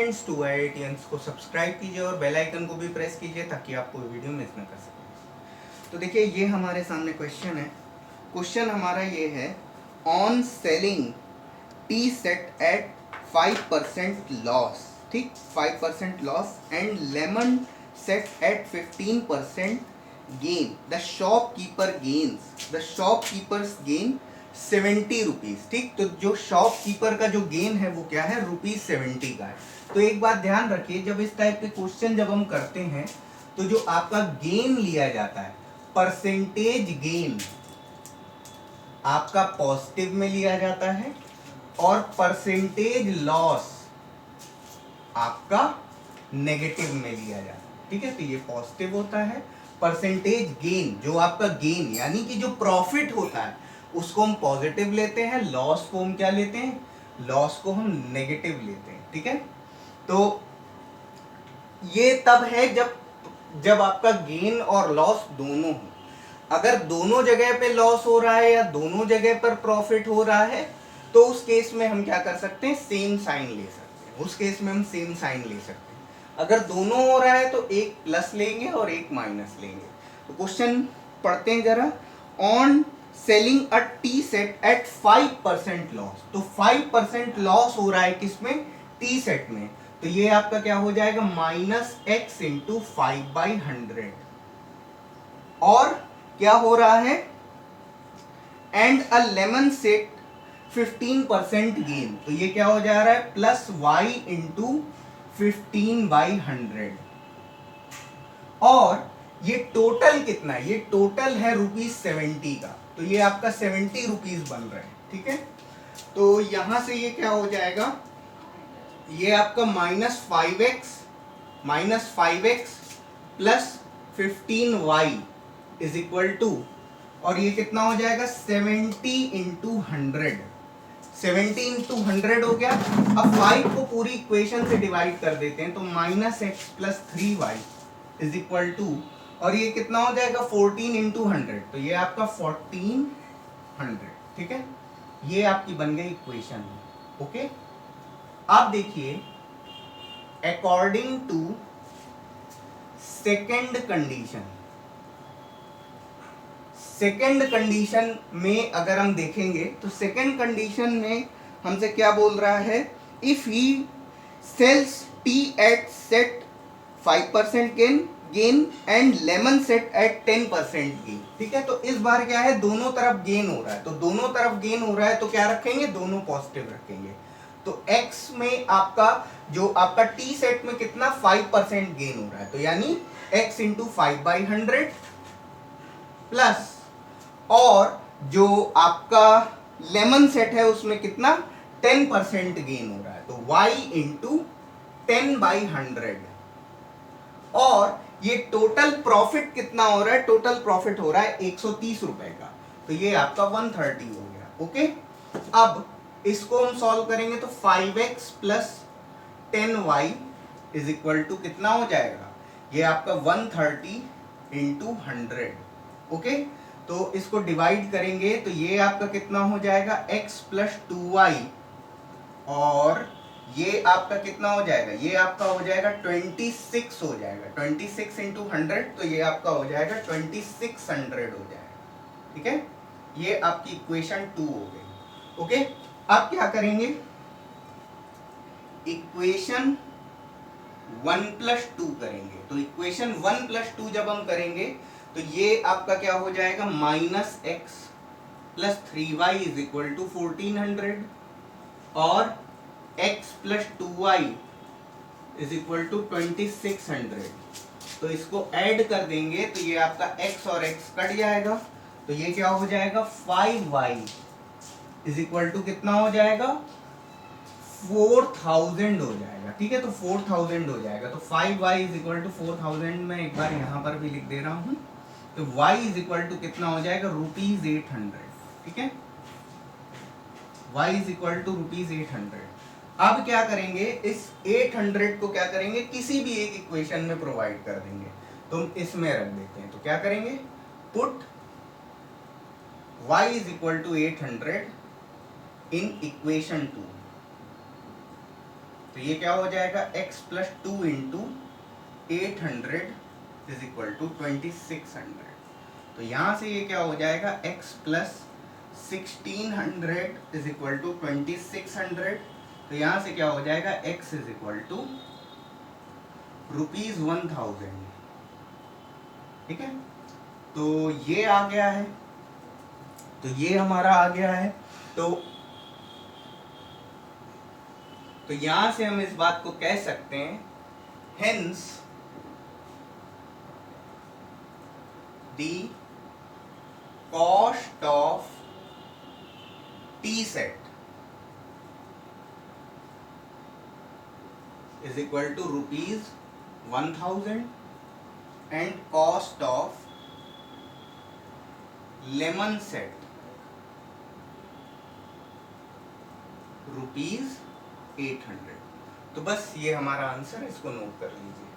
Students to IITians को subscribe कीजिए और बेल आइकन को भी प्रेस कीजिए ताकि आप कोई वीडियो मिस ना कर सकें। तो देखिए ये हमारे सामने क्वेश्चन है। क्वेश्चन हमारा ये है, on selling tea set at 5% loss, ठीक, 5% loss and lemon set at 15% gain, the shopkeeper gain 70 rupees, ठीक। तो जो शॉपकीपर का जो गेन है वो क्या है, ₹70 का है। तो एक बात ध्यान रखिए, जब इस टाइप के क्वेश्चन जब हम करते हैं तो जो आपका गेन लिया जाता है, परसेंटेज गेन आपका पॉजिटिव में लिया जाता है और परसेंटेज लॉस आपका नेगेटिव में लिया जाता है, ठीक है। तो ये पॉजिटिव होता है। परसेंटेज गेन, जो आपका गेन यानी कि जो प्रॉफिट होता है उसको हम पॉजिटिव लेते हैं, लॉस को हम क्या लेते हैं, लॉस को हम नेगेटिव लेते हैं, ठीक है। तो ये तब है जब आपका गेन और लॉस दोनों हो। अगर दोनों जगह पे लॉस हो रहा है या दोनों जगह पर प्रॉफिट हो रहा है तो उस केस में हम क्या कर सकते हैं, सेम साइन ले सकते हैं। उस केस में हम सेम साइन ले सकते हैं। अगर दोनों हो रहा है तो एक प्लस लेंगे और एक माइनस लेंगे। तो क्वेश्चन पढ़ते हैं जरा। On selling a tea set at 5% loss, तो 5% लॉस हो रहा है किसमें, टी सेट में। तो ये आपका क्या हो जाएगा, -x इंटू 5/100। और क्या हो रहा है, and a lemon set 15% gain, तो ये क्या हो जा रहा है, +y इंटू 15/100। और ये टोटल कितना है, ये टोटल है ₹70 का। तो ये आपका 70 रुपीज बन रहे हैं, ठीक है। तो यहां से ये क्या हो जाएगा, ये आपका -5x plus 15y is equal to, और ये कितना हो जाएगा, 70 इंटू 100। 70 इंटू 100 हो गया। अब 5 को पूरी इक्वेशन से डिवाइड कर देते हैं तो -x plus 3y is equal to, और ये कितना हो जाएगा, 14 इंटू 100। तो ये आपका 1400, ठीक है। ये आपकी बन गई इक्वेशन, ओके। अब देखिए, अकॉर्डिंग टू सेकेंड कंडीशन में अगर हम देखेंगे तो सेकेंड कंडीशन में हमसे क्या बोल रहा है, if he sells tea at set 5% gain and lemon set at 10% gain, ठीक है। तो इस बार क्या है, दोनों तरफ गेन हो रहा है, तो दोनों तरफ गेन हो रहा है तो क्या रखेंगे, दोनों पॉजिटिव रखेंगे। तो x में आपका जो आपका टी सेट में कितना 5% गेन हो रहा है, तो यानी x इंटू 5/100 प्लस, और जो आपका लेमन सेट है उसमें कितना 10% गेन हो रहा है, तो y इंटू 10/100। और ये टोटल प्रॉफिट कितना हो रहा है, टोटल प्रॉफिट हो रहा है 130 रुपए का। तो ये आपका 130 हो गया, ओके। अब इसको हम सॉल्व करेंगे तो 5x plus 10y is equal to कितना हो जाएगा, ये आपका 130 इंटू 100, ओके। तो इसको डिवाइड करेंगे तो ये आपका कितना हो जाएगा, x प्लस 2y, और ये आपका कितना हो जाएगा, ये आपका हो जाएगा 26 हो जाएगा, 26 इंटू 100, तो ये आपका हो जाएगा 2600 हो जाएगा, ठीक है। ये आपकी इक्वेशन 2 हो गई, ओके। अब क्या करेंगे, इक्वेशन 1 प्लस 2 करेंगे। तो इक्वेशन 1 प्लस 2 जब हम करेंगे तो ये आपका क्या हो जाएगा, -x plus 3y is equal to 1400, और x plus 2y is equal to 2600। तो इसको ऐड कर देंगे तो ये आपका x और x कट जाएगा, तो ये क्या हो जाएगा, 5y इज इक्वल टू कितना हो जाएगा, 4000 हो जाएगा, ठीक है। तो 4000 हो जाएगा, तो 5y इज इक्वल टू 4000 में एक बार यहां पर भी लिख दे रहा हूं। तो y इज इक्वल टू कितना हो जाएगा, ₹800, ठीक है। y is equal to ₹800। अब क्या करेंगे, इस 800 को क्या करेंगे, किसी भी एक इक्वेशन में प्रोवाइड कर देंगे। तो हम इसमें रख देते हैं, तो क्या करेंगे, put y is equal to 800 in equation 2, तो ये क्या हो जाएगा x plus 2 into 800 is equal to 2600। तो यहाँ से ये क्या हो जाएगा x plus 1600 is equal to 2600। तो यहाँ से क्या हो जाएगा x इज इक्वल टू ₹1000। ठीक है, तो ये आ गया है, तो ये हमारा आ गया है। तो यहां से हम इस बात को कह सकते हैं, hence the cost of tea set is equal to ₹1000 and cost of lemon set ₹800। तो बस ये हमारा आंसर, इसको नोट कर लीजिए।